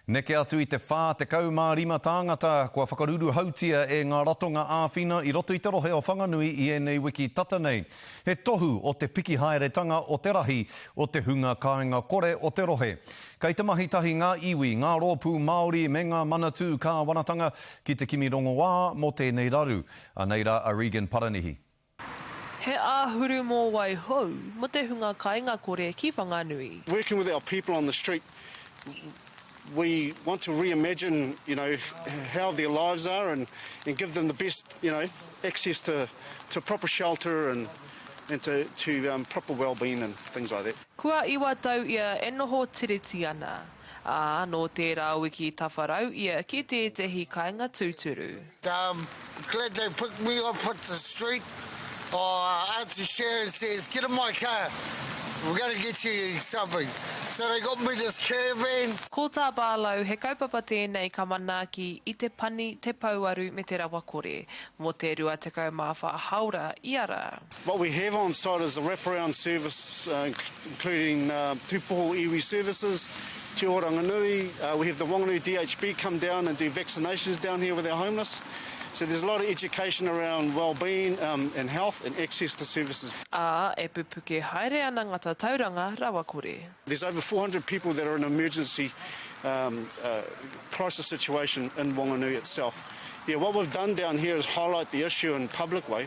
Neke atu I te whā te kaumārima tāngata kua whakaruru hautia e ngā ratonga āwhina I roto I te rohe o whanganui I enei wiki tata nei. He tohu o te piki haeretanga o te rahi o te hunga kāinga kore o te rohe. Kei te mahi tahi ngā iwi, ngā rōpū Māori me ngā manatū kāwanatanga ki te Kimirongo wā mo tēnei raru. Aneira a Regan Paranihi. He āhuru mō wai hou mo te hunga kāinga kore ki Whanganui. Working with our people on the street, we want to reimagine, how their lives are and give them the best, access to proper shelter and to proper well-being and things like that. Kua iwa tau ia e noho tiriti ana. No tērā wiki tawharau ia ki tētahi kāinga tūturu. Glad they picked me off at the street. Auntie Sharon says, get in my car. We're going to get you something. So they got me this caravan. Ko tā bālau, he kaupapa tēnei ka manaaki I te pani te pauaru me te rawa kore, mo te rua te kaumawha haura I ara. What we have on site is a wraparound service, including tūpoho iwi services, Te Oranganui. We have the Wanganui DHB come down and do vaccinations down here with our homeless. So there's a lot of education around well-being and health and access to services. E pupuke haere ana ngata tauranga rawa kore. There's over 400 people that are in an emergency crisis situation in Wanganui itself. Yeah, what we've done down here is highlight the issue in a public way,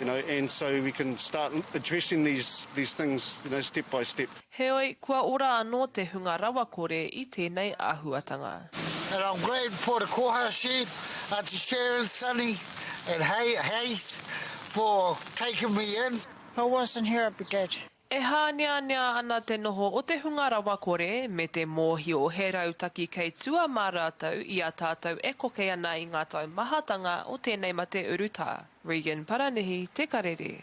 and so we can start addressing these things, step by step. Heoi, kua ora anō te hunga rawa kore I tēnei āhuatanga. And I'm glad for the koha shed, Auntie Sharon, Sonny and Hayes for taking me in. If I wasn't here, I'd be dead. E hānea ana te noho o te hunga rawa kore me te mōhi o he rautaki kei tua mā rātou I a tātou e koke ana I ngā tau mahatanga o tēnei mate uruta. Regan Paranihi, Te Karere.